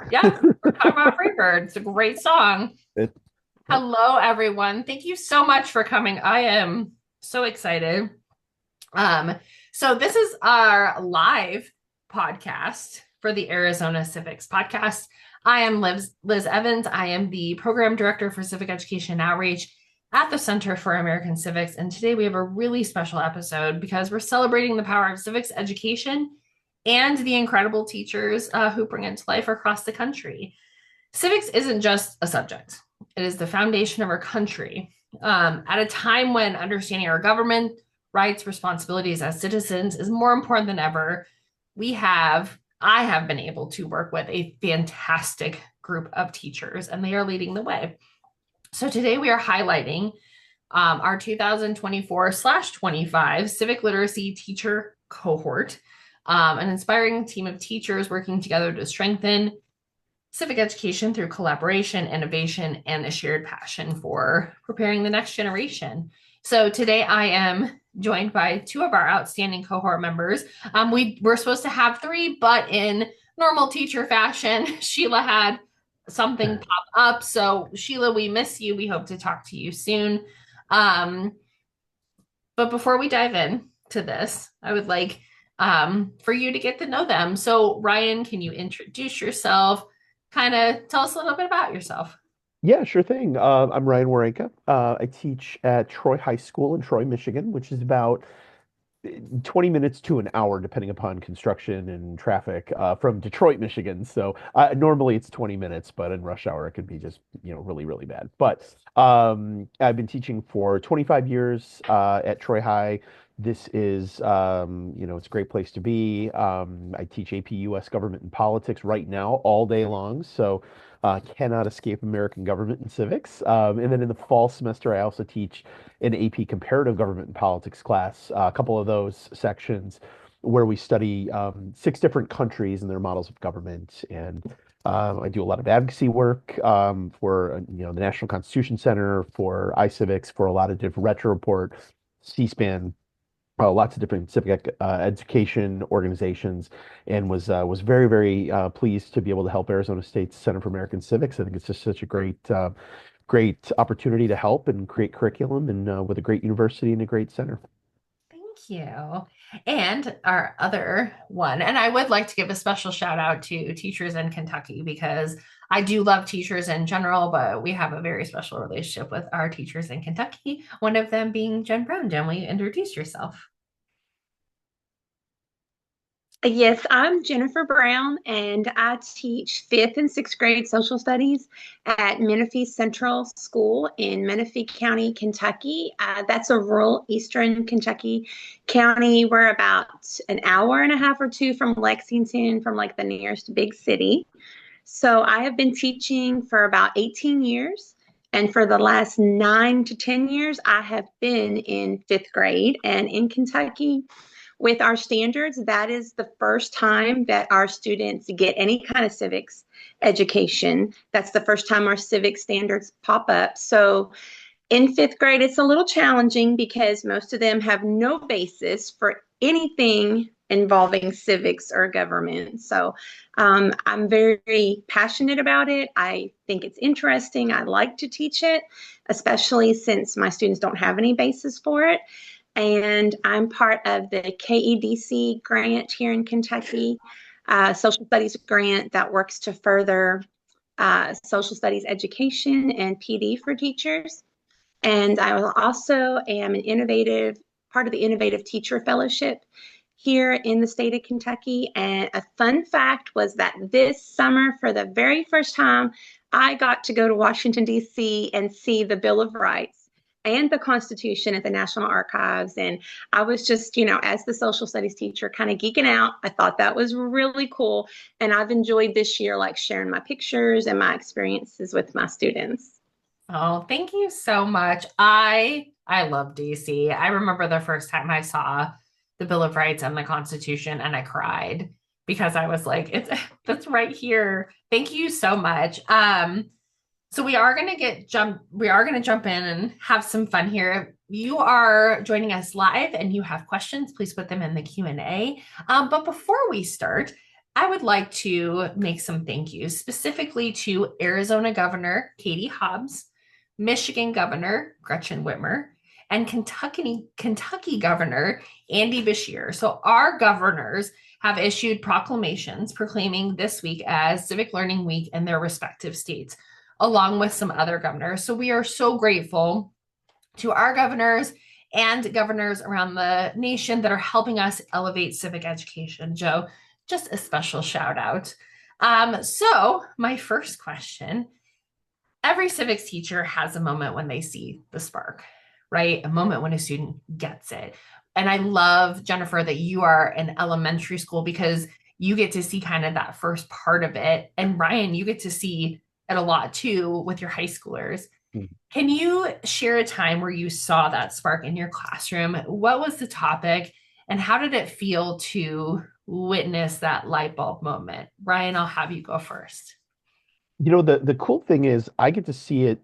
Yeah, we're talking about Freebird. It's a great song. It, yep. Hello, everyone. Thank you so much for coming. I am so excited. Um, so this is our live podcast for the Arizona Civics podcast. I am Liz Evans. I am the program director for civic education and outreach at the Center for American Civics. And today we have a really special episode because we're celebrating the power of civics education and the incredible teachers who bring it to life across the country. Civics isn't just a subject, it is the foundation of our country. At a time when understanding our government, rights, responsibilities as citizens is more important than ever, I have been able to work with a fantastic group of teachers, and they are leading the way. So today we are highlighting our 2024/25 civic literacy teacher cohort, an inspiring team of teachers working together to strengthen civic education through collaboration, innovation, and a shared passion for preparing the next generation. So today I am joined by two of our outstanding cohort members. We were supposed to have three, but in normal teacher fashion, Sheila had something pop up. So Sheila, we miss you. We hope to talk to you soon. Um, but before we dive in to this, I would like for you to get to know them. So Ryan, can you introduce yourself? Kind of tell us a little bit about yourself. Yeah, sure thing. I'm Ryan Warenka. I teach at Troy High School in Troy, Michigan, which is about 20 minutes to an hour, depending upon construction and traffic, from Detroit, Michigan. So normally it's 20 minutes, but in rush hour it could be just, really, really bad. But I've been teaching for 25 years at Troy High. This is, it's a great place to be. I teach AP US government and politics right now all day long. So cannot escape American government and civics. And then in the fall semester, I also teach an AP comparative government and politics class, a couple of those sections where we study six different countries and their models of government. And I do a lot of advocacy work for the National Constitution Center, for iCivics, for a lot of different Retro Report, C-SPAN, lots of different civic education organizations, and was very, very pleased to be able to help Arizona State's Center for American Civics. I think it's just such a great opportunity to help and create curriculum, and with a great university and a great center. Thank you. And our other one, and I would like to give a special shout out to teachers in Kentucky because I do love teachers in general, but we have a very special relationship with our teachers in Kentucky, one of them being Jen Brown. Jen, will you introduce yourself? Yes, I'm Jennifer Brown, and I teach fifth and sixth grade social studies at Menifee Central School in Menifee County, Kentucky. That's a rural eastern Kentucky county. We're about an hour and a half or two from Lexington, from like the nearest big city. So I have been teaching for about 18 years. And for the last 9 to 10 years, I have been in fifth grade. And in Kentucky, with our standards, that is the first time that our students get any kind of civics education. That's the first time our civic standards pop up. So in fifth grade, it's a little challenging because most of them have no basis for anything involving civics or government. So I'm very passionate about it. I think it's interesting. I like to teach it, especially since my students don't have any basis for it. And I'm part of the KEDC grant here in Kentucky, social studies grant that works to further social studies education and PD for teachers. And I also am an innovative part of the Innovative Teacher Fellowship here in the state of Kentucky. And a fun fact was that this summer, for the very first time, I got to go to Washington, D.C. and see the Bill of Rights and the Constitution at the National Archives. And I was just, as the social studies teacher, kind of geeking out. I thought that was really cool. And I've enjoyed this year, like sharing my pictures and my experiences with my students. Oh, thank you so much. I love DC. I remember the first time I saw the Bill of Rights and the Constitution and I cried because I was like, it's that's right here. Thank you so much. So we are gonna jump in and have some fun here. You are joining us live and you have questions, please put them in the Q&A. But before we start, I would like to make some thank yous specifically to Arizona Governor Katie Hobbs, Michigan Governor Gretchen Whitmer, and Kentucky Governor Andy Beshear. So our governors have issued proclamations proclaiming this week as Civic Learning Week in their respective states, along with some other governors. So we are so grateful to our governors and governors around the nation that are helping us elevate civic education. Joe, just a special shout out. So my first question, every civics teacher has a moment when they see the spark, right? A moment when a student gets it. And I love, Jennifer, that you are in elementary school because you get to see kind of that first part of it. And Ryan, you get to see it a lot too with your high schoolers. Can you share a time where you saw that spark in your classroom? What was the topic and how did it feel to witness that light bulb moment? Ryan, I'll have you go first. The cool thing is I get to see it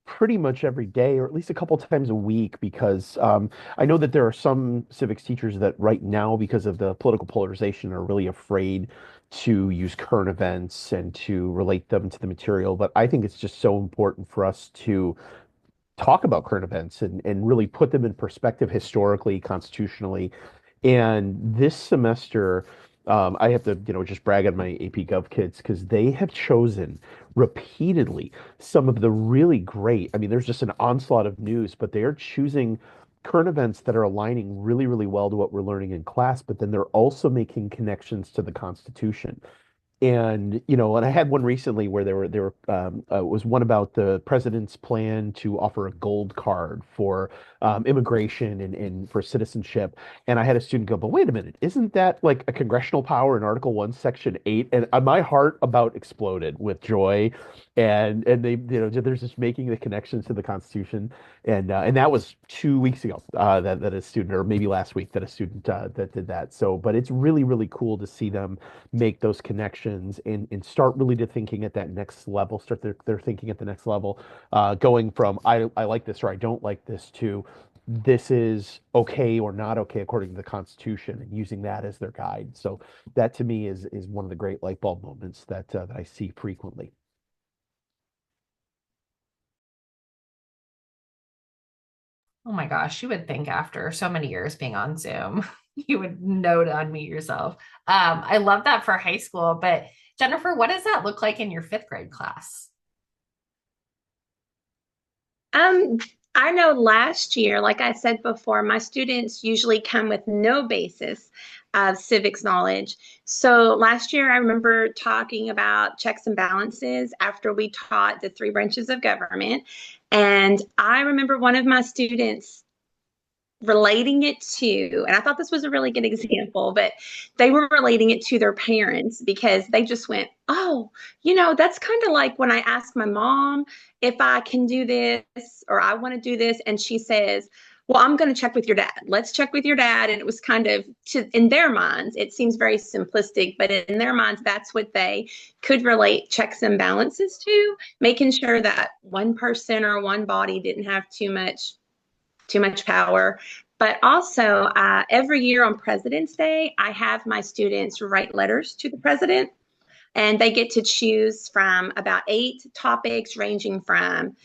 pretty much every day, or at least a couple times a week, because I know that there are some civics teachers that right now, because of the political polarization, are really afraid to use current events and to relate them to the material. But I think it's just so important for us to talk about current events and really put them in perspective historically, constitutionally. And this semester, I have to, just brag on my AP Gov kids because they have chosen repeatedly some of the really great. I mean, there's just an onslaught of news, but they are choosing current events that are aligning really, really well to what we're learning in class, but then they're also making connections to the Constitution. And I had one recently where there was one about the president's plan to offer a gold card for immigration and for citizenship. And I had a student go, but wait a minute, isn't that like a congressional power in Article 1, Section 8? And my heart about exploded with joy. And they, there's just making the connections to the Constitution. And that was 2 weeks ago that a student, or maybe last week, that a student that did that. So, but it's really, really cool to see them make those connections and start really to thinking at that next level, start their thinking at the next level, going from I like this or I don't like this to this is okay or not okay according to the Constitution, and using that as their guide. So that to me is one of the great light bulb moments that I see frequently. Oh my gosh, you would think after so many years being on Zoom, you would know to unmute yourself. I love that for high school, but Jennifer, what does that look like in your fifth grade class? Um, I know last year, like I said before, my students usually come with no basis of civics knowledge. So last year, I remember talking about checks and balances after we taught the three branches of government. And I remember one of my students relating it to, and I thought this was a really good example, but they were relating it to their parents because they just went, oh, that's kind of like when I ask my mom if I can do this or I want to do this. And she says, well, I'm going to check with your dad. Let's check with your dad. And it was kind of, in their minds, it seems very simplistic, but in their minds, that's what they could relate checks and balances to, making sure that one person or one body didn't have too much power. But also, every year on President's Day, I have my students write letters to the president, and they get to choose from about 8 topics ranging from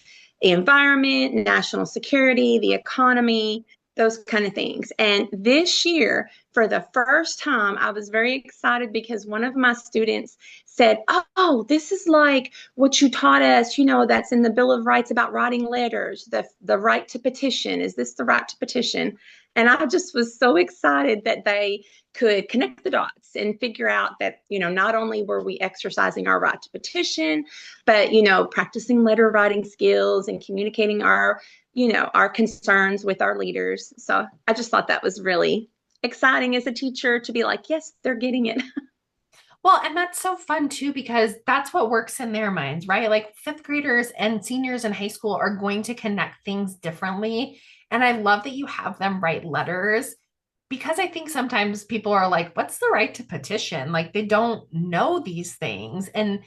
the environment, national security, the economy, those kind of things. And this year, for the first time, I was very excited because one of my students said, oh, this is like what you taught us, that's in the Bill of Rights about writing letters, the right to petition. Is this the right to petition? And I just was so excited that they could connect the dots and figure out that, not only were we exercising our right to petition, but, practicing letter writing skills and communicating our concerns with our leaders. So I just thought that was really exciting as a teacher to be like, yes, they're getting it. Well, and that's so fun too, because that's what works in their minds, right? Like fifth graders and seniors in high school are going to connect things differently. And I love that you have them write letters because I think sometimes people are like, what's the right to petition? Like they don't know these things. And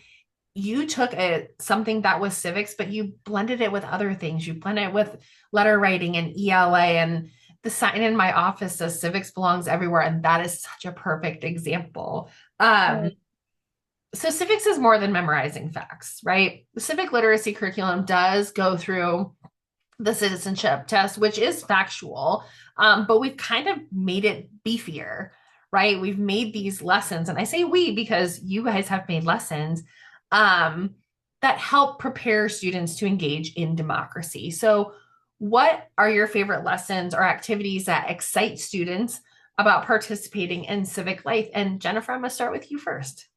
you took something that was civics, but you blended it with other things. You blended it with letter writing and ELA, and the sign in my office says civics belongs everywhere. And that is such a perfect example Um, Right. so civics is more than memorizing facts, right? The civic literacy curriculum does go through the citizenship test, which is factual, but we've kind of made it beefier, right? We've made these lessons, and I say we because you guys have made lessons um, that help prepare students to engage in democracy. So, what are your favorite lessons or activities that excite students about participating in civic life? And Jennifer, I'm going to start with you first.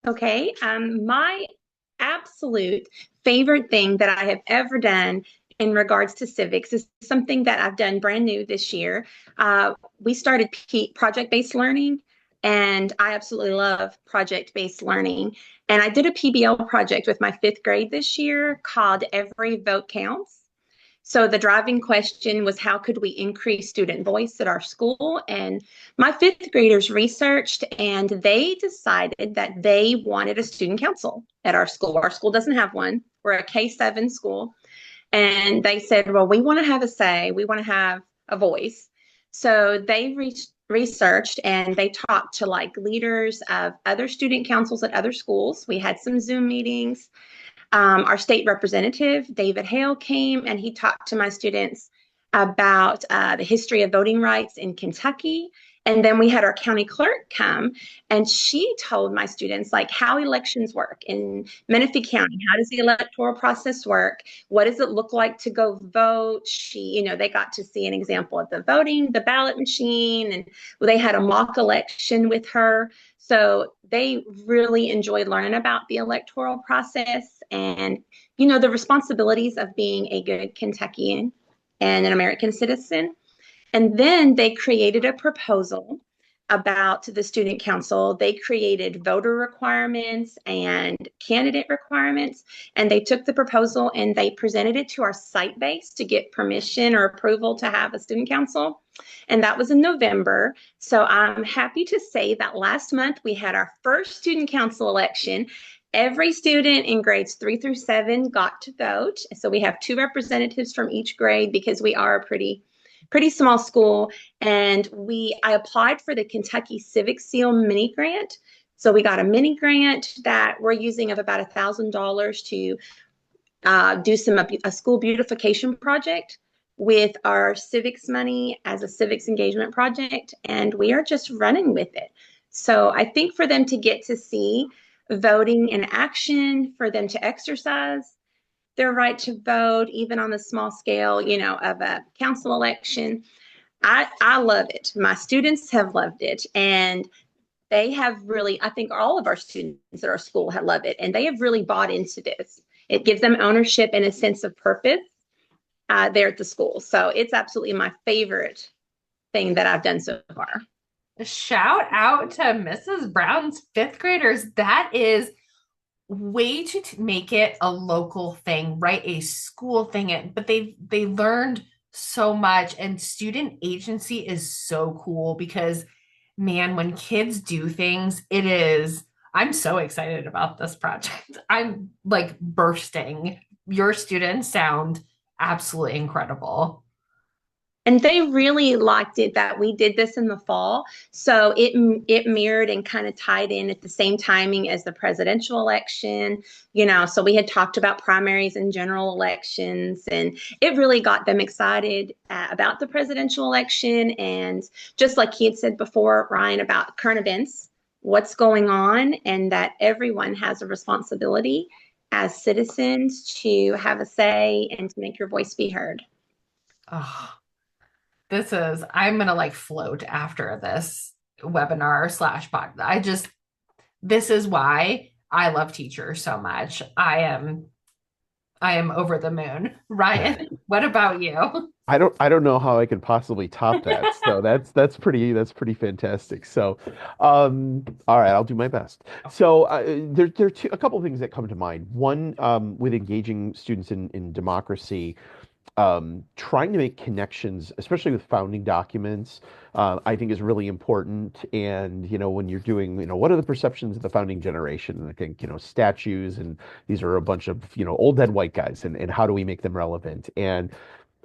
Okay. My absolute favorite thing that I have ever done in regards to civics is something that I've done brand new this year. We started project-based learning, and I absolutely love project-based learning. And I did a PBL project with my fifth grade this year called Every Vote Counts. So the driving question was, how could we increase student voice at our school? And my fifth graders researched and they decided that they wanted a student council at our school. Our school doesn't have one. We're a K-7 school. And they said, well, we want to have a say. We want to have a voice. So they researched and they talked to like leaders of other student councils at other schools. We had some Zoom meetings. Our state representative, David Hale, came and he talked to my students about the history of voting rights in Kentucky. And then we had our county clerk come and she told my students like how elections work in Menifee County. How does the electoral process work? What does it look like to go vote? They got to see an example of the voting, the ballot machine, and they had a mock election with her. So they really enjoyed learning about the electoral process and, the responsibilities of being a good Kentuckian and an American citizen. And then they created a proposal about the student council. They created voter requirements and candidate requirements. And they took the proposal and they presented it to our site base to get permission or approval to have a student council. And that was in November. So I'm happy to say that last month we had our first student council election. Every student in grades 3 through 7 got to vote. So we have 2 representatives from each grade because we are a pretty small school. And I applied for the Kentucky Civic Seal mini grant. So we got a mini grant that we're using of about $1,000 to do a school beautification project with our civics money as a civics engagement project, and we are just running with it. So I think for them to get to see voting in action, for them to exercise their right to vote, even on the small scale, of a council election, I love it. My students have loved it, and they have really, I think all of our students at our school have loved it, and they have really bought into this. It gives them ownership and a sense of purpose there at the school. So it's absolutely my favorite thing that I've done so far. Shout out to Mrs. Brown's fifth graders. That is way to make it a local thing, right? A school thing. But they learned so much, and student agency is so cool because, man, when kids do things, it is. I'm so excited about this project. I'm like bursting. Your students sound absolutely incredible. And they really liked it that we did this in the fall. So it mirrored and kind of tied in at the same timing as the presidential election. So we had talked about primaries and general elections, and it really got them excited about the presidential election. And just like he had said before, Ryan, about current events, what's going on, and that everyone has a responsibility as citizens to have a say and to make your voice be heard. Oh, I'm gonna like float after this webinar slash pod. This is why I love teachers so much. I am over the moon. Ryan, what about you? I don't know how I could possibly top that. So that's pretty fantastic. So, all right, I'll do my best. So there are a couple of things that come to mind. One, with engaging students in democracy, trying to make connections, especially with founding documents, I think is really important. And, when you're doing, what are the perceptions of the founding generation? And I think, statues, and these are a bunch of, old dead white guys, and how do we make them relevant? And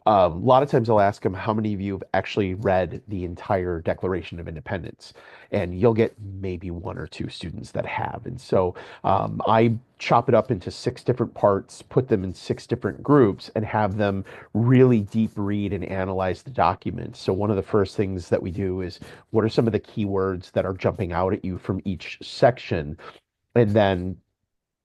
A lot of times I'll ask them, how many of you have actually read the entire Declaration of Independence? And you'll get maybe one or two students that have. And so I chop it up into six different parts, put them in six different groups, and have them really deep read and analyze the document. So one of the first things that we do is, what are some of the keywords that are jumping out at you from each section? And then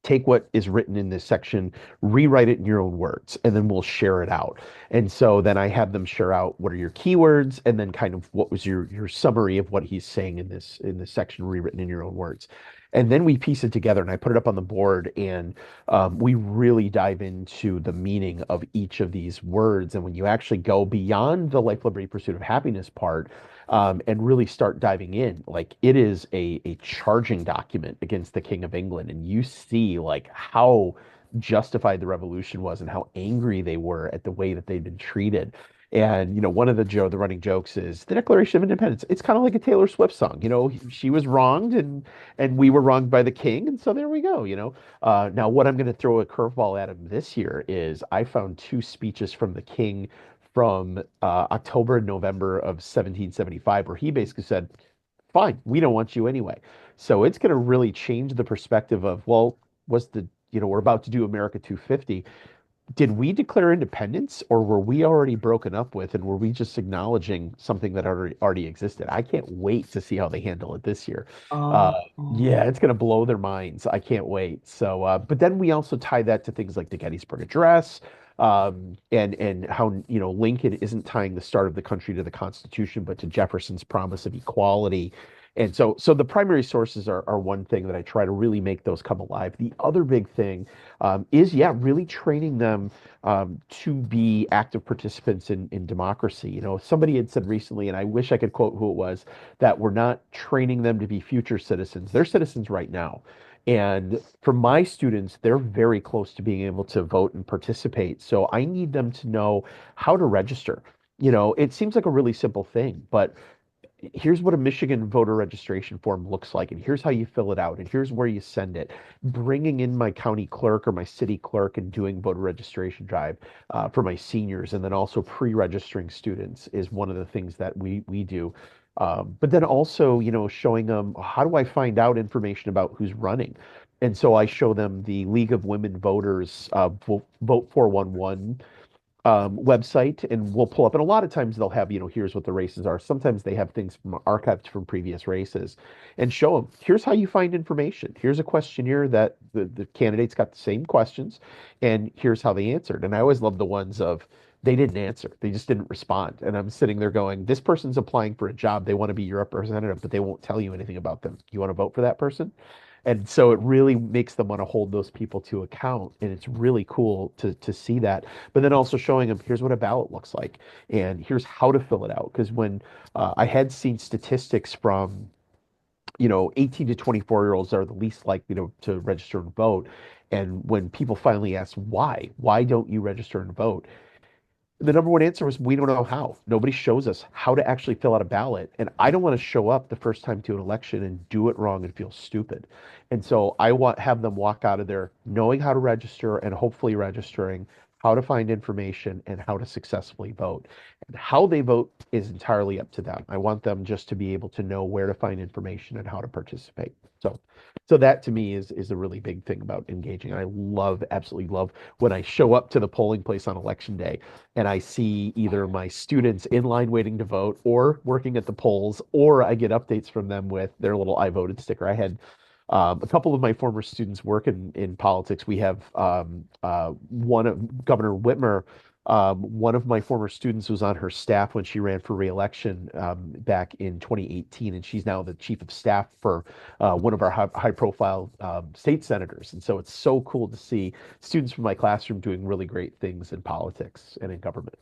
take what is written in this section, rewrite it in your own words, and then we'll share it out. And so then I have them share out what are your keywords, and then kind of what was your summary of what he's saying in this section, rewritten in your own words. And then we piece it together, and I put it up on the board, and we really dive into the meaning of each of these words. And when you actually go beyond the life, liberty, pursuit of happiness part, and really start diving in, like it is a charging document against the King of England, and you see like how justified the revolution was and how angry they were at the way that they'd been treated. And one of the running jokes is the Declaration of Independence. It's kind of like a Taylor Swift song. She was wronged, and we were wronged by the king, and so there we go. Now what I'm going to throw a curveball at him this year is I found two speeches from the king from October and November of 1775, where he basically said, fine, we don't want you anyway. So it's going to really change the perspective of, well, we're about to do America 250. Did we declare independence, or were we already broken up with, and were we just acknowledging something that already existed? I can't wait to see how they handle it this year. Uh, Oh, yeah, it's going to blow their minds. I can't wait. So, but then we also tie that to things like the Gettysburg Address, and how Lincoln isn't tying the start of the country to the Constitution, but to Jefferson's promise of equality. And so the primary sources are one thing that I try to really make those come alive. The other big thing is, yeah, really training them to be active participants in democracy. Somebody had said recently, and I wish I could quote who it was, that we're not training them to be future citizens. They're citizens right now. And for my students, they're very close to being able to vote and participate. So I need them to know how to register. It seems like a really simple thing, but here's what a Michigan voter registration form looks like, and here's how you fill it out, and here's where you send it. Bringing in my county clerk or my city clerk and doing voter registration drive for my seniors, and then also pre-registering students is one of the things that we do. But then also, showing them, how do I find out information about who's running? And so I show them the League of Women Voters Vote 411 website, and we'll pull up. And a lot of times they'll have, here's what the races are. Sometimes they have things from archived from previous races, and show them, here's how you find information. Here's a questionnaire that the candidates got the same questions, and here's how they answered. And I always love the ones of, they didn't answer. They just didn't respond. And I'm sitting there going, this person's applying for a job. They want to be your representative, but they won't tell you anything about them. You want to vote for that person? And so it really makes them want to hold those people to account. And it's really cool to see that. But then also showing them, here's what a ballot looks like, and here's how to fill it out. Because when I had seen statistics from, 18 to 24-year-olds are the least likely to register and vote. And when people finally ask why don't you register and vote? The number one answer was, we don't know how. Nobody shows us how to actually fill out a ballot. And I don't want to show up the first time to an election and do it wrong and feel stupid. And so I have them walk out of there knowing how to register, and hopefully registering, how to find information, and how to successfully vote. And how they vote is entirely up to them. I want them just to be able to know where to find information and how to participate. So that to me is a really big thing about engaging. I absolutely love when I show up to the polling place on election day and I see either my students in line waiting to vote or working at the polls, or I get updates from them with their little "I voted" sticker. I had a couple of my former students work in politics. We have one of Governor Whitmer. One of my former students was on her staff when she ran for reelection back in 2018, and she's now the chief of staff for one of our high-profile state senators. And so it's so cool to see students from my classroom doing really great things in politics and in government.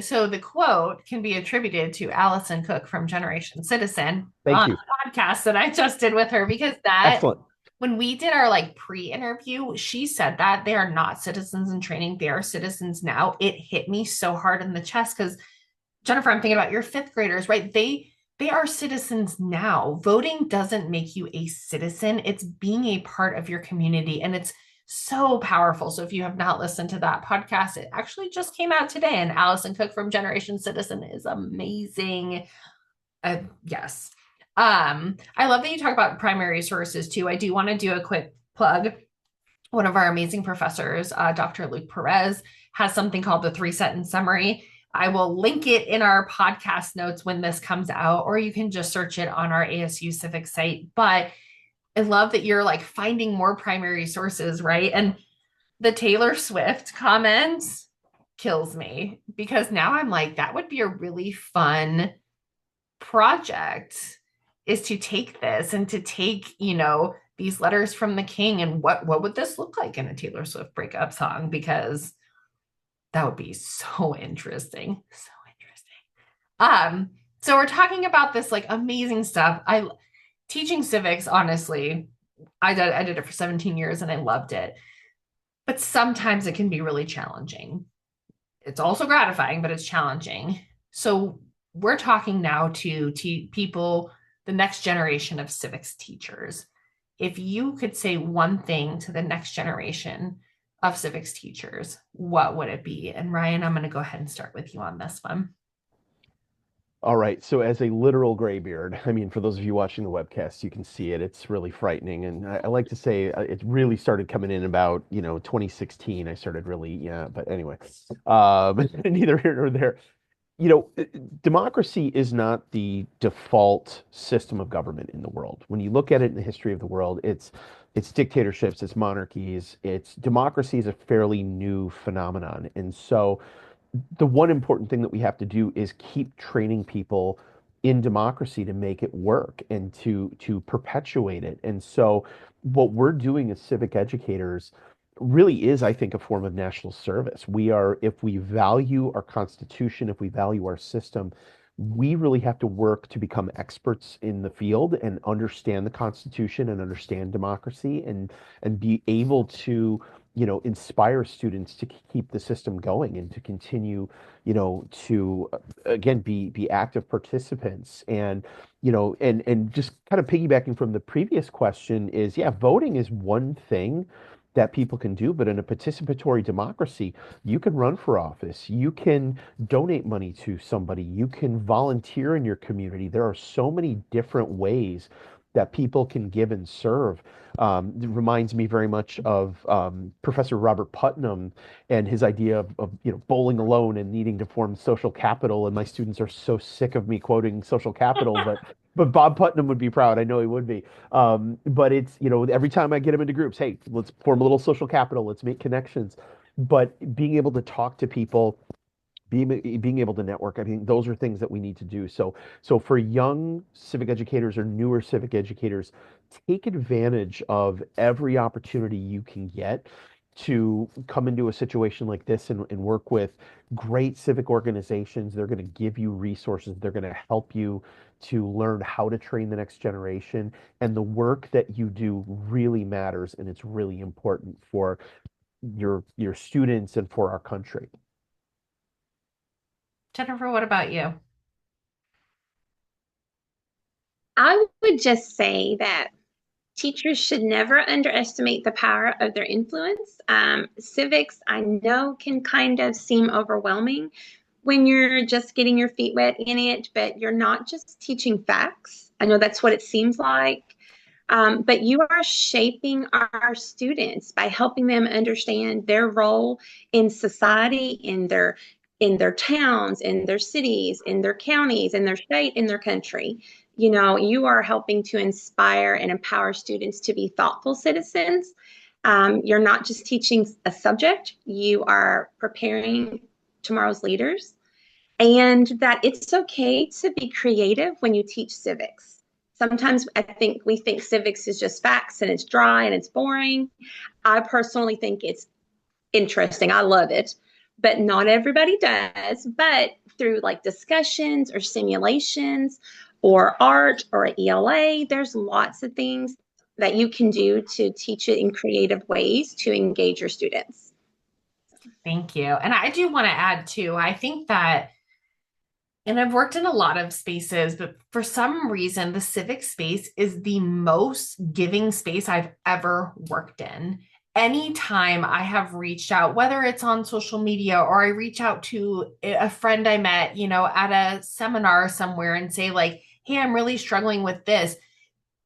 So the quote can be attributed to Allison Cook from Generation Citizen Thank on you. the podcast that I just did with her, because Excellent. when we did our pre-interview, she said that they are not citizens in training. They are citizens now. It hit me so hard in the chest because, Jennifer, I'm thinking about your fifth graders, right? They are citizens now. Voting doesn't make you a citizen. It's being a part of your community. And it's So powerful. So if you have not listened to that podcast, it actually just came out today, and Allison Cook from Generation Citizen is amazing. Yes. I love that you talk about primary sources too. I do want to do a quick plug. One of our amazing professors, Dr. Luke Perez, has something called the 3-sentence summary. I will link it in our podcast notes when this comes out, or you can just search it on our ASU Civic site. But I love that you're like finding more primary sources, right? And the Taylor Swift comment kills me, because now I'm like, that would be a really fun project, is to take this and to take, these letters from the king, and what would this look like in a Taylor Swift breakup song? Because that would be so interesting. So interesting. So we're talking about this like amazing stuff. Teaching civics, honestly, I did it for 17 years and I loved it. But sometimes it can be really challenging. It's also gratifying, but it's challenging. So we're talking now to people, the next generation of civics teachers. If you could say one thing to the next generation of civics teachers, what would it be? And Ryan, I'm going to go ahead and start with you on this one. All right. So as a literal graybeard, I mean, for those of you watching the webcast, you can see it. It's really frightening. And I like to say it really started coming in about, 2016. I started really, yeah, but anyway, neither here nor there. Democracy is not the default system of government in the world. When you look at it in the history of the world, it's dictatorships, it's monarchies, it's democracy is a fairly new phenomenon. And so the one important thing that we have to do is keep training people in democracy to make it work and to perpetuate it. And so what we're doing as civic educators really is, I think, a form of national service. We are, if we value our Constitution, if we value our system, we really have to work to become experts in the field and understand the Constitution and understand democracy and be able to inspire students to keep the system going and to continue, to again be active participants. And and just kind of piggybacking from the previous question is, yeah, voting is one thing that people can do, but in a participatory democracy, you can run for office, you can donate money to somebody, you can volunteer in your community. There are so many different ways that people can give and serve. It reminds me very much of Professor Robert Putnam and his idea of bowling alone and needing to form social capital. And my students are so sick of me quoting social capital, but Bob Putnam would be proud. I know he would be. But it's every time I get him into groups, hey, let's form a little social capital, let's make connections. But being able to talk to people, being able to network, I mean, those are things that we need to do. So for young civic educators or newer civic educators, take advantage of every opportunity you can get to come into a situation like this and work with great civic organizations. They're going to give you resources. They're going to help you to learn how to train the next generation. And the work that you do really matters, and it's really important for your students and for our country. Jennifer, what about you? I would just say that teachers should never underestimate the power of their influence. Civics, I know, can kind of seem overwhelming when you're just getting your feet wet in it, but you're not just teaching facts. I know that's what it seems like. But you are shaping our students by helping them understand their role in society, in their towns, in their cities, in their counties, in their state, in their country. You are helping to inspire and empower students to be thoughtful citizens. You're not just teaching a subject, you are preparing tomorrow's leaders, and that it's okay to be creative when you teach civics. Sometimes I think we think civics is just facts and it's dry and it's boring. I personally think it's interesting. I love it, but not everybody does. But through like discussions or simulations or art or ELA, there's lots of things that you can do to teach it in creative ways to engage your students. Thank you. And I do want to add too, I think that, and I've worked in a lot of spaces, but for some reason, the civic space is the most giving space I've ever worked in. anytime I have reached out, whether it's on social media or I reach out to a friend I met, at a seminar somewhere and say, like, hey, I'm really struggling with this.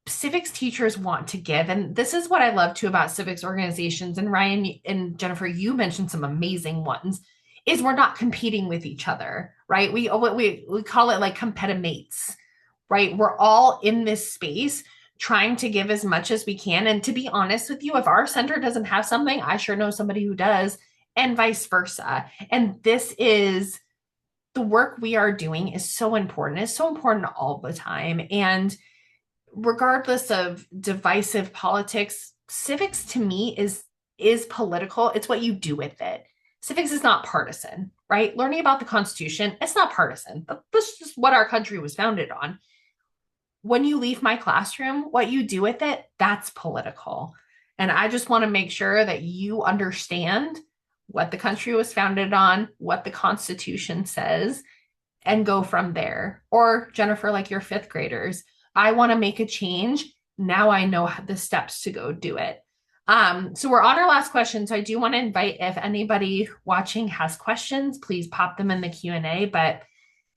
Civics teachers want to give. And this is what I love too about civics organizations. And Ryan and Jennifer, you mentioned some amazing ones, is we're not competing with each other, right? We call it like competitive mates, right? We're all in this space trying to give as much as we can. And to be honest with you, if our center doesn't have something, I sure know somebody who does, and vice versa. And this is the work we are doing is so important. It's so important all the time. And regardless of divisive politics, civics to me is political. It's what you do with it. Civics is not partisan, right? Learning about the Constitution, it's not partisan. This is just what our country was founded on. When you leave my classroom, what you do with it, that's political. And I just want to make sure that you understand what the country was founded on, what the Constitution says, and go from there. Or Jennifer, like your fifth graders, I want to make a change. Now I know the steps to go do it. So we're on our last question. So I do want to invite, if anybody watching has questions, please pop them in the Q&A. But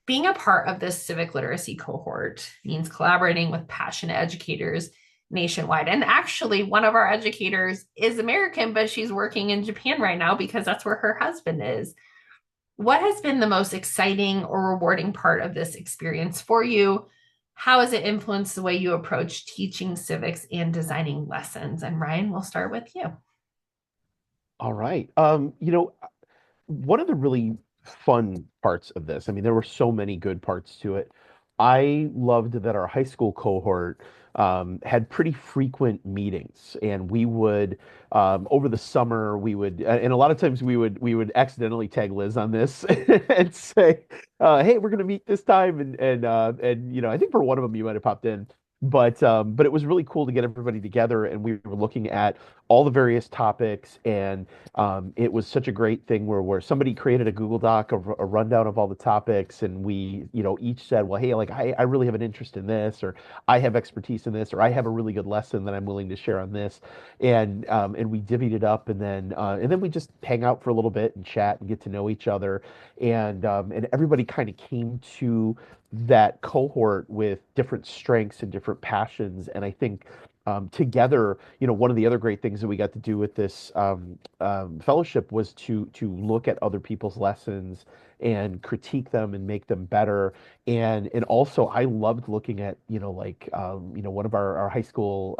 being a part of this civic literacy cohort means collaborating with passionate educators nationwide. And actually, one of our educators is American, but she's working in Japan right now because that's where her husband is. What has been the most exciting or rewarding part of this experience for you? How has it influenced the way you approach teaching civics and designing lessons? And Ryan, we'll start with you. All right. One of the really fun parts of this, I mean, there were so many good parts to it. I loved that our high school cohort had pretty frequent meetings, and we would over the summer and a lot of times we would accidentally tag Liz on this and say, "Hey, we're going to meet this time," and I think for one of them you might have popped in. But it was really cool to get everybody together, and we were looking at all the various topics, and it was such a great thing where somebody created a Google Doc, a rundown of all the topics, and we, each said, well, hey, like I really have an interest in this, or I have expertise in this, or I have a really good lesson that I'm willing to share on this, and we divvied it up, and then we just hang out for a little bit and chat and get to know each other, and everybody kind of came to that cohort with different strengths and different passions, and I think together, one of the other great things that we got to do with this fellowship was to look at other people's lessons and critique them and make them better. And also, I loved looking at one of our high school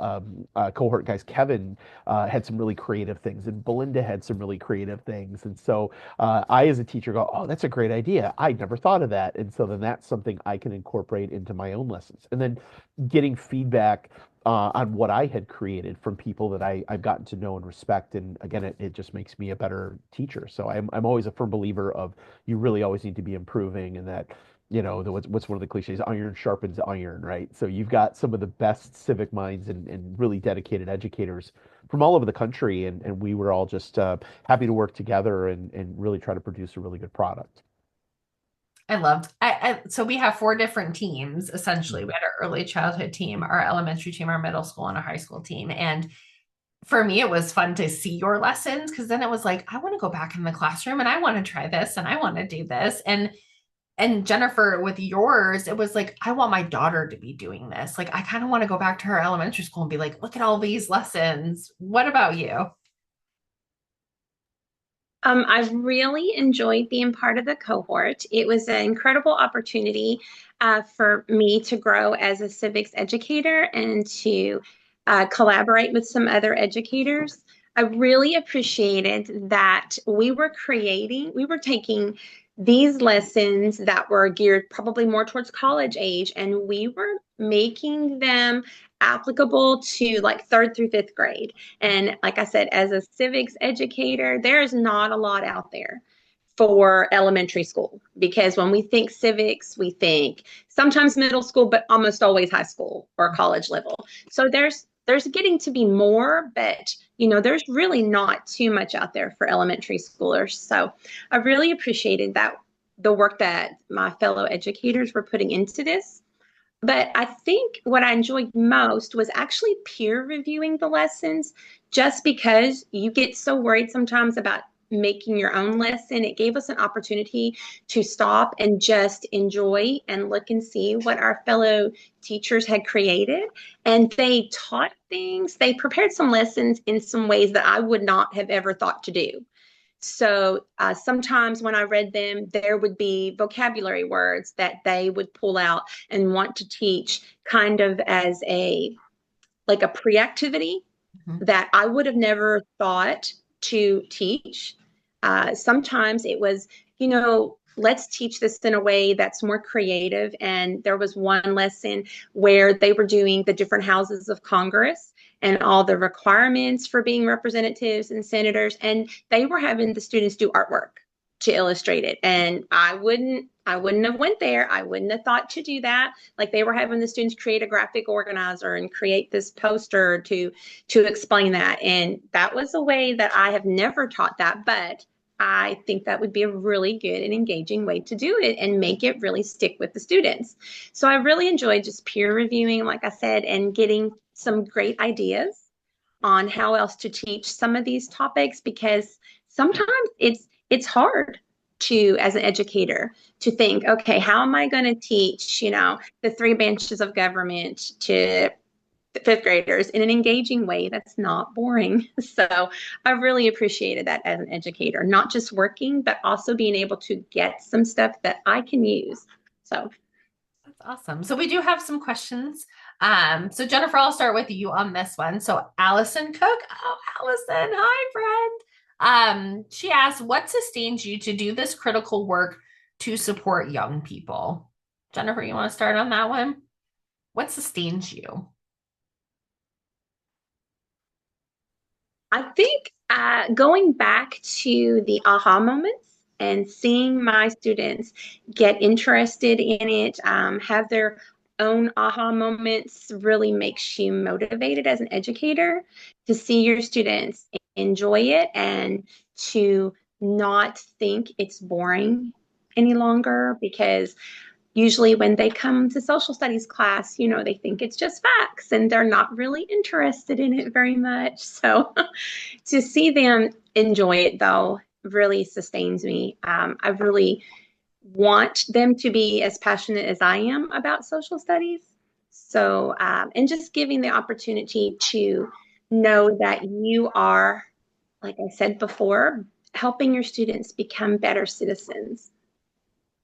cohort guys, Kevin, had some really creative things, and Belinda had some really creative things. And so I, as a teacher, go, oh, that's a great idea. I never thought of that. And so then that's something I can incorporate into my own lessons. And then getting feedback on what I had created from people that I've gotten to know and respect. And again, it just makes me a better teacher. So I'm always a firm believer of you really always need to be improving, and that, what's one of the cliches, iron sharpens iron, right? So you've got some of the best civic minds and really dedicated educators from all over the country. And we were all just happy to work together and really try to produce a really good product. I loved. So we have four different teams essentially. We had our early childhood team, our elementary team, our middle school, and our high school team. And for me, it was fun to see your lessons, because then it was like, I want to go back in the classroom and I want to try this and I want to do this. And Jennifer, with yours, it was like, I want my daughter to be doing this. Like, I kind of want to go back to her elementary school and be like, look at all these lessons. What about you? I've really enjoyed being part of the cohort. It was an incredible opportunity for me to grow as a civics educator and to collaborate with some other educators. I really appreciated that we were taking these lessons that were geared probably more towards college age, and we were making them applicable to like third through fifth grade. And like I said, as a civics educator, there's not a lot out there for elementary school, because when we think civics, we think sometimes middle school, but almost always high school or college level. So there's getting to be more, but there's really not too much out there for elementary schoolers. So I really appreciated that, the work that my fellow educators were putting into this. But I think what I enjoyed most was actually peer reviewing the lessons, just because you get so worried sometimes about making your own lesson. It gave us an opportunity to stop and just enjoy and look and see what our fellow teachers had created. And they taught things, they prepared some lessons in some ways that I would not have ever thought to do. So sometimes when I read them, there would be vocabulary words that they would pull out and want to teach kind of as a like a pre-activity Mhm. that I would have never thought to teach. Sometimes it was, let's teach this in a way that's more creative. And there was one lesson where they were doing the different houses of Congress and all the requirements for being representatives and senators. And they were having the students do artwork to illustrate it. And I wouldn't have went there. I wouldn't have thought to do that. Like they were having the students create a graphic organizer and create this poster to explain that. And that was a way that I have never taught that, but I think that would be a really good and engaging way to do it and make it really stick with the students. So I really enjoyed just peer reviewing, like I said, and getting some great ideas on how else to teach some of these topics, because sometimes it's hard to, as an educator, to think, okay, how am I going to teach, the three branches of government to fifth graders in an engaging way that's not boring. So I really appreciated that as an educator, not just working, but also being able to get some stuff that I can use. So That's awesome. So we do have some questions. So Jennifer, I'll start with you on this one. So Allison Cook, oh Allison, hi friend. She asked, what sustains you to do this critical work to support young people? Jennifer, you want to start on that one? What sustains you? I think going back to the aha moments and seeing my students get interested in it, have their own aha moments really makes you motivated as an educator to see your students enjoy it and to not think it's boring any longer, because usually when they come to social studies class, they think it's just facts and they're not really interested in it very much. So to see them enjoy it, though, really sustains me. I really want them to be as passionate as I am about social studies. So, and just giving the opportunity to know that you are, like I said before, helping your students become better citizens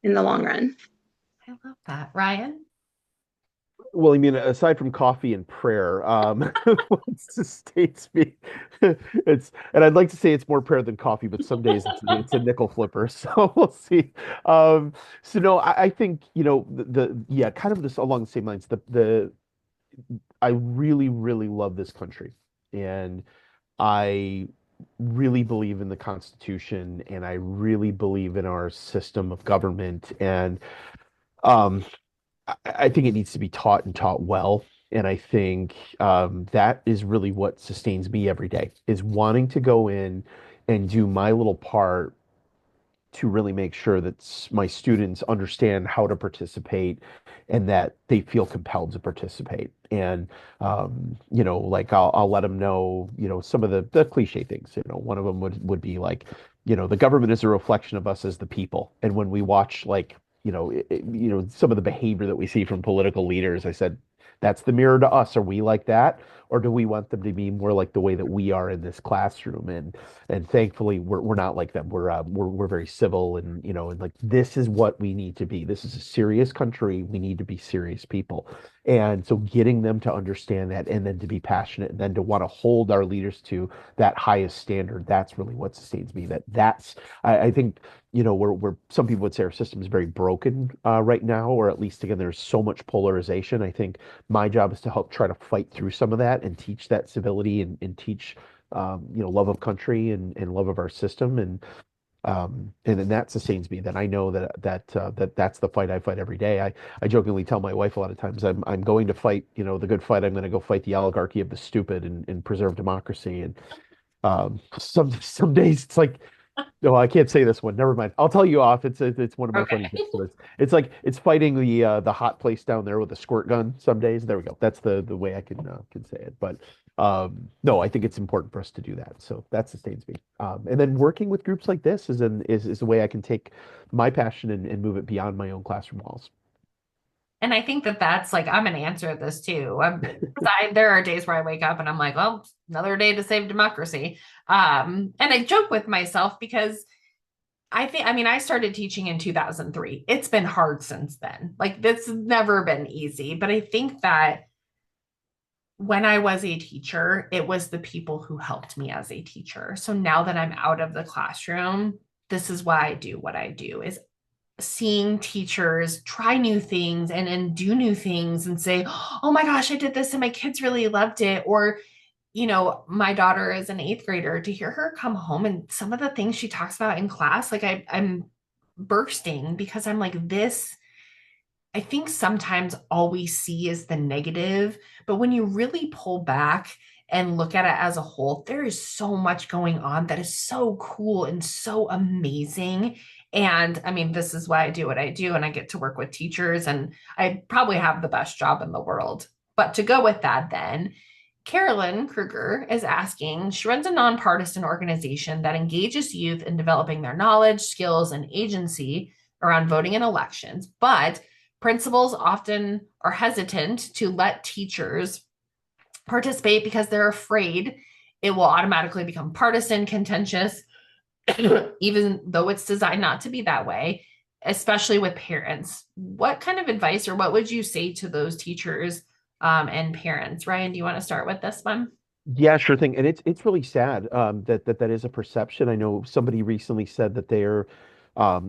in the long run. I love that. Ryan? Well, I mean, aside from coffee and prayer, what sustains me, and I'd like to say it's more prayer than coffee, but some days it's a nickel flipper, so we'll see. So no, I think, yeah, kind of this along the same lines. The I really, really love this country, and I really believe in the Constitution, and I really believe in our system of government, and um, I think it needs to be taught and taught well. And I think that is really what sustains me every day, is wanting to go in and do my little part to really make sure that my students understand how to participate and that they feel compelled to participate. And like I'll let them know, some of the cliche things. One of them would be like, the government is a reflection of us as the people. And when we watch like, some of the behavior that we see from political leaders, I said, that's the mirror to us. Are we like that? Or do we want them to be more like the way that we are in this classroom? And thankfully we're not like them. We're very civil, and and like this is what we need to be. This is a serious country. We need to be serious people. And so getting them to understand that, and then to be passionate, and then to want to hold our leaders to that highest standard, that's really what sustains me. I think where some people would say our system is very broken right now, or at least again, there's so much polarization. I think my job is to help try to fight through some of that and teach that civility, and teach love of country, and love of our system, and then that sustains me. That I know that's the fight I fight every day. I jokingly tell my wife a lot of times I'm going to fight, the good fight. I'm going to go fight the oligarchy of the stupid, and preserve democracy. And some days it's like, No, I can't say this one. Never mind. I'll tell you off. It's one of my funny Okay. jokes. So it's like it's fighting the hot place down there with a squirt gun some days. There we go. That's the way I can say it. But no, I think it's important for us to do that. So that sustains me. And then working with groups like this is a way I can take my passion and move it beyond my own classroom walls. And I think that that's like, I'm an answer at this too. There are days where I wake up and I'm like, well, another day to save democracy. And I joke with myself because I mean, I started teaching in 2003. It's been hard since then. Like, this has never been easy. But I think that when I was a teacher, it was the people who helped me as a teacher. So now that I'm out of the classroom, this is why I do what I do is seeing teachers try new things and do new things and say, oh my gosh, I did this and my kids really loved it. Or, my daughter is an eighth grader, to hear her come home and some of the things she talks about in class, like I'm bursting because I'm like, this, I think sometimes all we see is the negative, but when you really pull back and look at it as a whole, there is so much going on that is so cool and so amazing. And I mean, this is why I do what I do, and I get to work with teachers, and I probably have the best job in the world. But to go with that, then, Carolyn Kruger is asking, she runs a nonpartisan organization that engages youth in developing their knowledge, skills, and agency around voting in elections, but principals often are hesitant to let teachers participate because they're afraid it will automatically become partisan, contentious, even though it's designed not to be that way, especially with parents. What kind of advice or what would you say to those teachers and parents? Ryan, do you want to start with this one? Yeah, sure thing. And it's really sad that is a perception. I know somebody recently said that their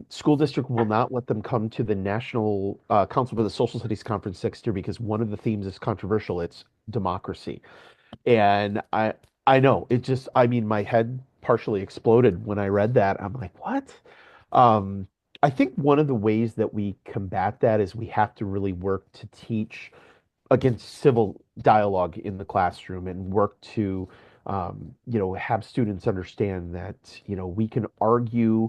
school district will not let them come to the National Council for the Social Studies Conference next year because one of the themes is controversial. It's democracy. And I know it just I mean my head partially exploded when I read that. I'm like, what? Um, I think one of the ways that we combat that is we have to really work to teach against civil dialogue in the classroom and work to have students understand that we can argue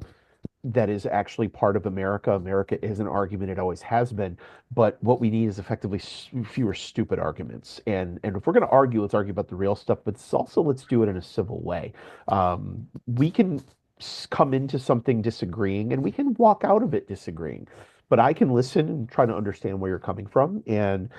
that is actually part of America. America is an argument; it always has been. But what we need is effectively fewer stupid arguments. And if we're going to argue, let's argue about the real stuff. But also, let's do it in a civil way. We can come into something disagreeing, and we can walk out of it disagreeing. But I can listen and try to understand where you're coming from, and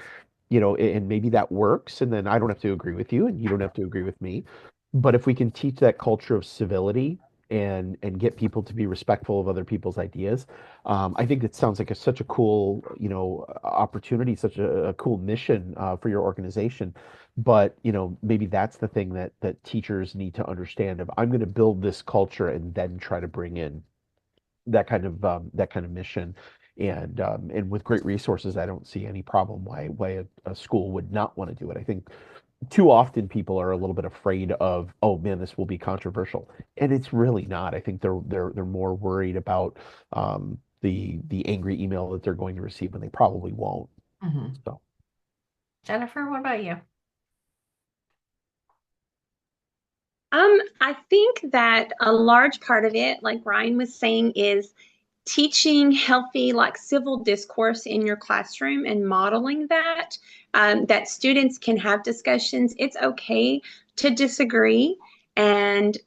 and maybe that works, and then I don't have to agree with you, and you don't have to agree with me. But if we can teach that culture of civility and get people to be respectful of other people's ideas, I think it sounds like such a cool, opportunity, such a cool mission for your organization. But maybe that's the thing that teachers need to understand. Of I'm going to build this culture and then try to bring in that kind of mission. And with great resources, I don't see any problem why a school would not want to do it. I think too often people are a little bit afraid of, oh man, this will be controversial, and it's really not. I think they're more worried about the angry email that they're going to receive, and they probably won't. Mhm. So Jennifer, what about you? I think that a large part of it, like Ryan was saying, is teaching healthy, like civil discourse in your classroom and modeling that, that students can have discussions. It's okay to disagree, and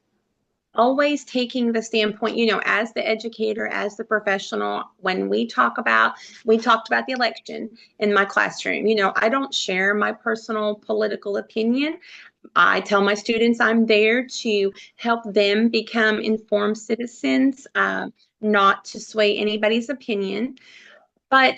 always taking the standpoint, as the educator, as the professional, when we talked about the election in my classroom, I don't share my personal political opinion. I tell my students I'm there to help them become informed citizens, not to sway anybody's opinion, but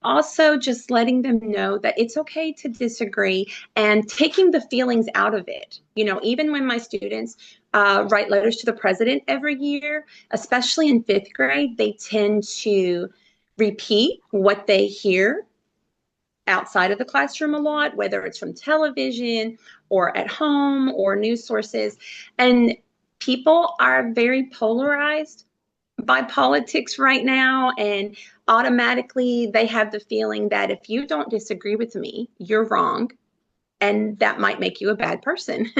also just letting them know that it's okay to disagree and taking the feelings out of it. Even when my students write letters to the president every year, especially in fifth grade, they tend to repeat what they hear outside of the classroom a lot, whether it's from television or at home or news sources. And people are very polarized by politics right now. And automatically they have the feeling that if you don't disagree with me, you're wrong. and that might make you a bad person.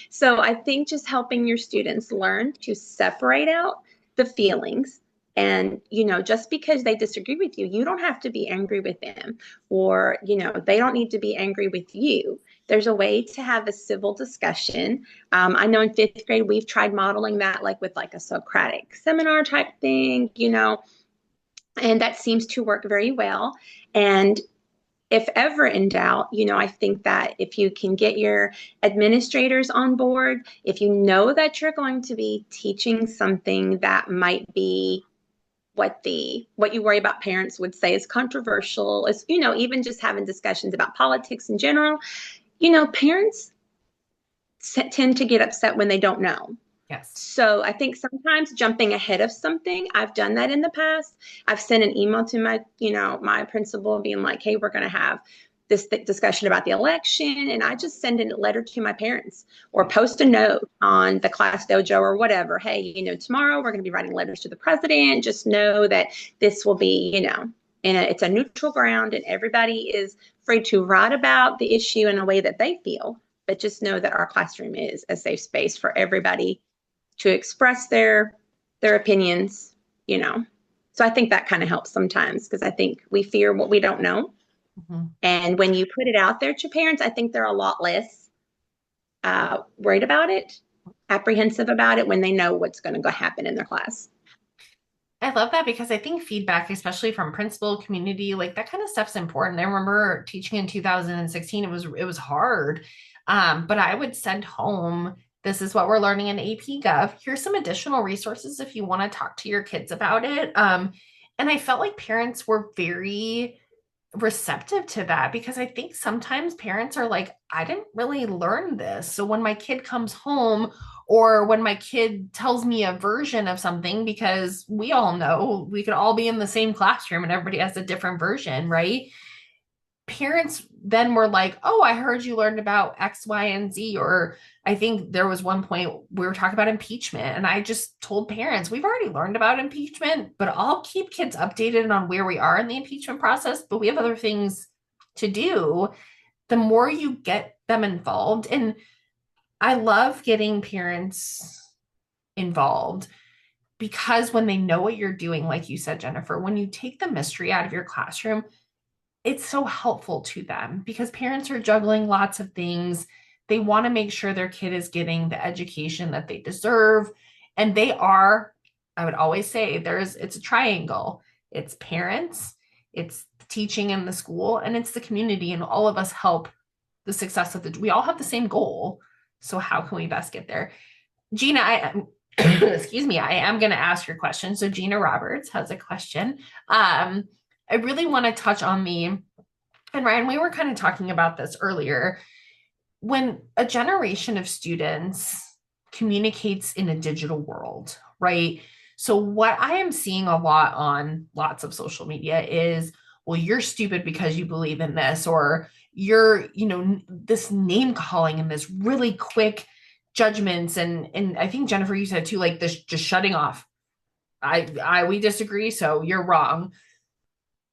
So I think just helping your students learn to separate out the feelings. And, just because they disagree with you, you don't have to be angry with them, or, they don't need to be angry with you. There's a way to have a civil discussion. I know in fifth grade, we've tried modeling that like with like a Socratic seminar type thing, and that seems to work very well. And if ever in doubt, I think that if you can get your administrators on board, if you know that you're going to be teaching something that might be what you worry about parents would say is controversial, is, even just having discussions about politics in general, parents tend to get upset when they don't know. Yes. So I think sometimes jumping ahead of something, I've done that in the past. I've sent an email to my principal being like, hey, we're going to have this discussion about the election. And I just send a letter to my parents or post a note on the class dojo or whatever. Hey, tomorrow we're going to be writing letters to the president. Just know that this will be, it's a neutral ground and everybody is free to write about the issue in a way that they feel. But just know that our classroom is a safe space for everybody to express their opinions, you know. So I think that kind of helps sometimes because I think we fear what we don't know. Mm-hmm. And when you put it out there to parents, I think they're a lot less worried about it, apprehensive about it when they know what's going to go happen in their class. I love that because I think feedback, especially from principal community, like that kind of stuff's important. I remember teaching in 2016. It was hard. But I would send home, this is what we're learning in AP Gov. Here's some additional resources if you want to talk to your kids about it. And I felt like parents were very receptive to that because I think sometimes parents are like, I didn't really learn this. So when my kid comes home or when my kid tells me a version of something, because we all know we could all be in the same classroom and everybody has a different version, right? Parents then were like, oh, I heard you learned about X, Y, and Z. Or I think there was one point we were talking about impeachment. And I just told parents, we've already learned about impeachment, but I'll keep kids updated on where we are in the impeachment process. But we have other things to do. The more you get them involved, and I love getting parents involved because when they know what you're doing, like you said, Jennifer, when you take the mystery out of your classroom, it's so helpful to them because parents are juggling lots of things. They want to make sure their kid is getting the education that they deserve. And they are, I would always say, it's a triangle. It's parents, it's teaching in the school, and it's the community. And all of us help the success of we all have the same goal. So how can we best get there? Gina, excuse me, I am going to ask your question. So Gina Roberts has a question. I really want to touch on and Ryan, we were kind of talking about this earlier. When a generation of students communicates in a digital world, right? So what I am seeing a lot on lots of social media is, well, you're stupid because you believe in this, or you're, this name calling and this really quick judgments. And I think Jennifer, you said too, like this just shutting off. We disagree, so you're wrong.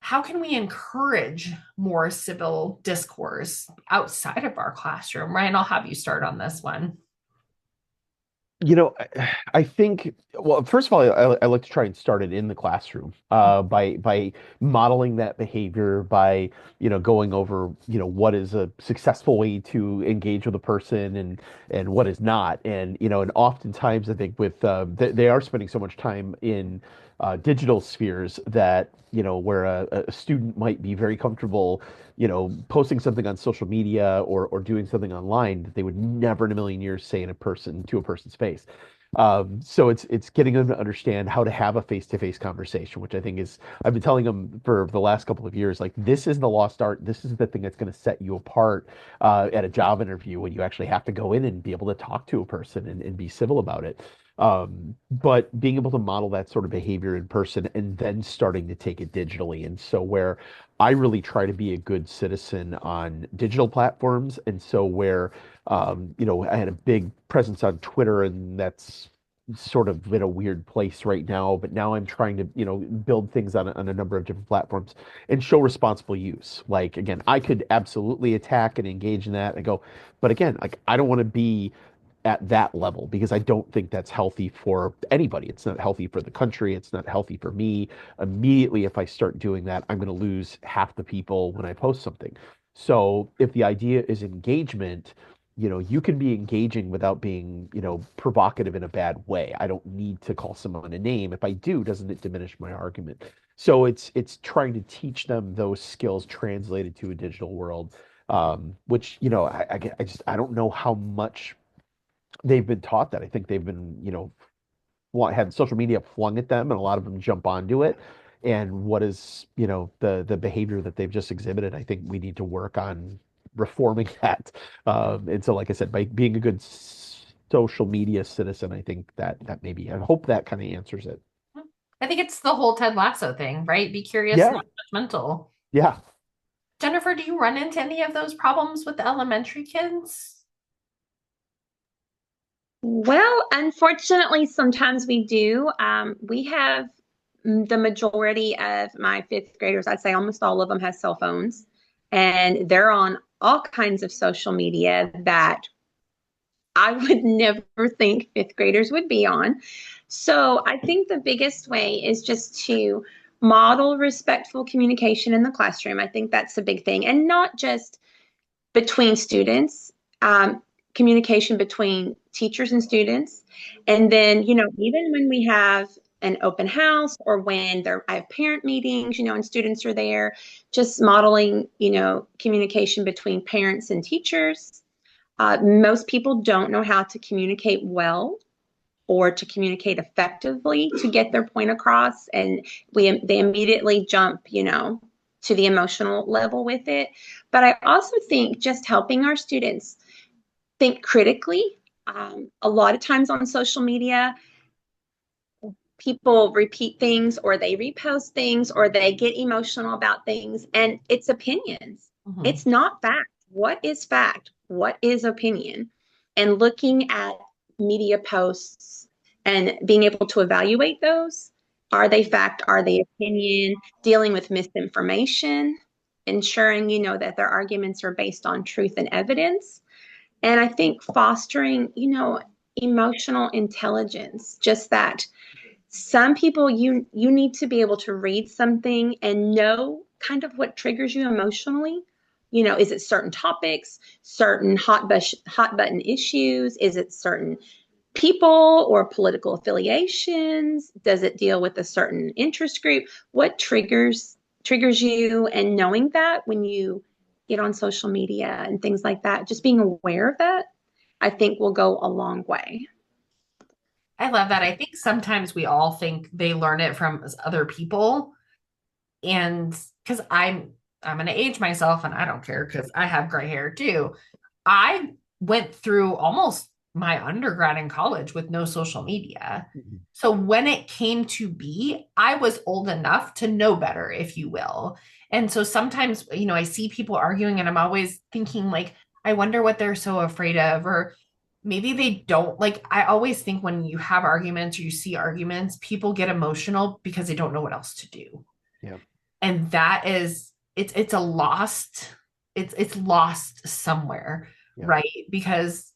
How can we encourage more civil discourse outside of our classroom? Ryan, I'll have you start on this one. I think, well, first of all, I like to try and start it in the classroom, by modeling that behavior, by, going over, what is a successful way to engage with a person and what is not. And oftentimes I think with, they are spending so much time in digital spheres that, where a student might be very comfortable, posting something on social media or doing something online that they would never in a million years say in a person to a person's face. So it's getting them to understand how to have a face-to-face conversation, which I think is, I've been telling them for the last couple of years, like this is the lost art. This is the thing that's going to set you apart at a job interview when you actually have to go in and be able to talk to a person and be civil about it. But being able to model that sort of behavior in person and then starting to take it digitally. And so where I really try to be a good citizen on digital platforms. And so where, I had a big presence on Twitter, and that's sort of in a weird place right now, but now I'm trying to, build things on a number of different platforms and show responsible use. Like, again, I could absolutely attack and engage in that and go, but again, like, I don't want to be at that level because I don't think that's healthy for anybody. It's not healthy for the country. It's not healthy for me. Immediately, if I start doing that, I'm going to lose half the people when I post something. So if the idea is engagement, you can be engaging without being, provocative in a bad way. I don't need to call someone a name. If I do, doesn't it diminish my argument? So it's trying to teach them those skills translated to a digital world, which, I don't know how much they've been taught that. I think they've been, had social media flung at them, and a lot of them jump onto it. And what is, the behavior that they've just exhibited? I think we need to work on reforming that. And so, like I said, by being a good social media citizen, I think that maybe, I hope that kind of answers it. I think it's the whole Ted Lasso thing, right? Be curious, Yeah, not judgmental. yeah. Jennifer, do you run into any of those problems with the elementary kids? Well, unfortunately, sometimes we do. We have the majority of my fifth graders, I'd say almost all of them have cell phones, and they're on all kinds of social media that I would never think fifth graders would be on. So I think the biggest way is just to model respectful communication in the classroom. I think that's a big thing, and not just between students, communication between teachers and students. And then, even when we have an open house or when I have parent meetings, and students are there, just modeling, communication between parents and teachers. Most people don't know how to communicate well or to communicate effectively to get their point across, and they immediately jump, to the emotional level with it. But I also think just helping our students think critically. A lot of times on social media, people repeat things or they repost things or they get emotional about things, and it's opinions. Mhm. It's not fact. What is fact? What is opinion? And looking at media posts and being able to evaluate those. Are they fact? Are they opinion? Dealing with misinformation, ensuring, that their arguments are based on truth and evidence. And I think fostering, emotional intelligence, just that some people, you need to be able to read something and know kind of what triggers you emotionally. Is it certain topics, certain hot button issues? Is it certain people or political affiliations? Does it deal with a certain interest group? What triggers you? And knowing that when you get on social media and things like that, just being aware of that, I think will go a long way. I love that. I think sometimes we all think they learn it from other people. And because I'm gonna age myself and I don't care because I have gray hair too. I went through almost my undergrad in college with no social media. Mhm. So when it came to be, I was old enough to know better, if you will. And so sometimes, I see people arguing and I'm always thinking like, I wonder what they're so afraid of, or maybe they don't. Like, I always think when you have arguments or you see arguments, people get emotional because they don't know what else to do. Yeah. And that is, it's a lost, it's lost somewhere, Yeah. right? Because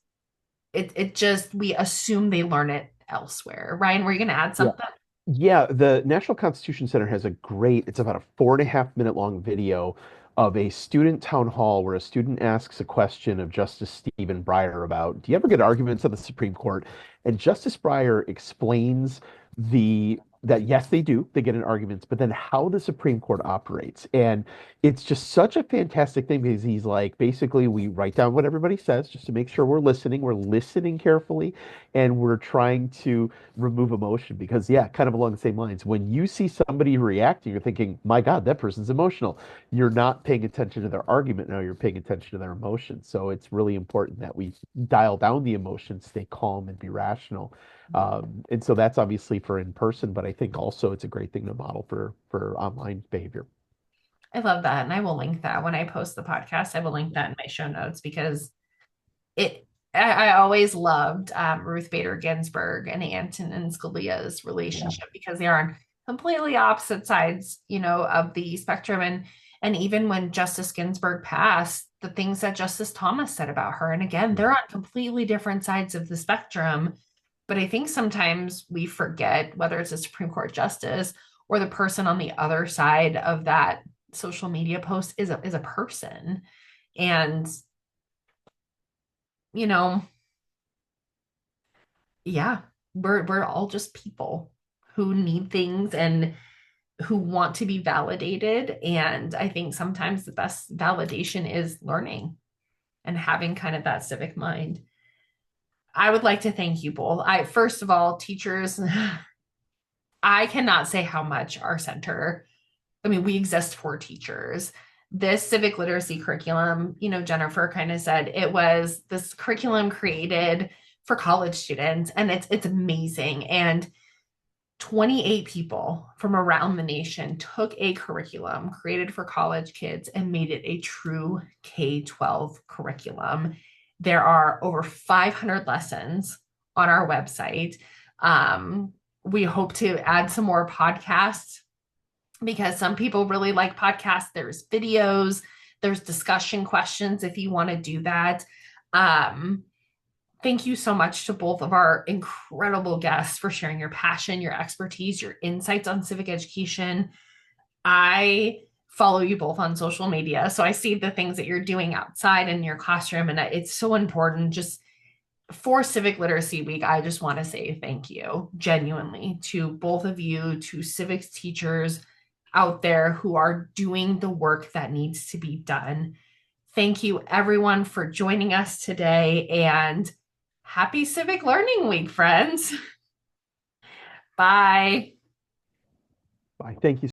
it just, we assume they learn it elsewhere. Ryan, were you going to add Yeah. something? Yeah, the National Constitution Center has it's about a 4.5 minute long video of a student town hall where a student asks a question of Justice Stephen Breyer about, do you ever get arguments on the Supreme Court? And Justice Breyer explains that yes, they do, they get in arguments, but then how the Supreme Court operates. And it's just such a fantastic thing because he's like, basically, we write down what everybody says just to make sure we're listening carefully, and we're trying to remove emotion because yeah, kind of along the same lines, when you see somebody reacting, you're thinking, my God, that person's emotional. You're not paying attention to their argument, now you're paying attention to their emotions. So it's really important that we dial down the emotions, stay calm, and be rational. And so that's obviously for in person, but I think also it's a great thing to model for online behavior. I love that. And I will link that when I post the podcast. I will link that in my show notes because it I always loved Ruth Bader Ginsburg and Antonin Scalia's Yeah. relationship because they are on completely opposite sides, of the spectrum. And even when Justice Ginsburg passed, the things that Justice Thomas said about her, and again, they're Mhm. on completely different sides of the spectrum. But I think sometimes we forget whether it's a Supreme Court justice or the person on the other side of that social media post is a person. And, you know, yeah, we're all just people who need things and who want to be validated. And I think sometimes the best validation is learning and having kind of that civic mind. I would like to thank you both. First of all, teachers, I cannot say how much our center, I mean, we exist for teachers. This civic literacy curriculum, Jennifer kind of said it was this curriculum created for college students, and it's amazing. And 28 people from around the nation took a curriculum created for college kids and made it a true K-12 curriculum. There are over 500 lessons on our website. We hope to add some more podcasts because some people really like podcasts. There's videos, there's discussion questions if you want to do that. Um, Thank you so much to both of our incredible guests for sharing your passion, your expertise, your insights on civic education. I follow you both on social media, so I see the things that you're doing outside in your classroom, and it's so important. Just for Civic Literacy Week, I just want to say thank you genuinely to both of you, to civics teachers out there who are doing the work that needs to be done. Thank you, everyone, for joining us today, and happy Civic Learning Week, friends. Bye. Bye. Thank you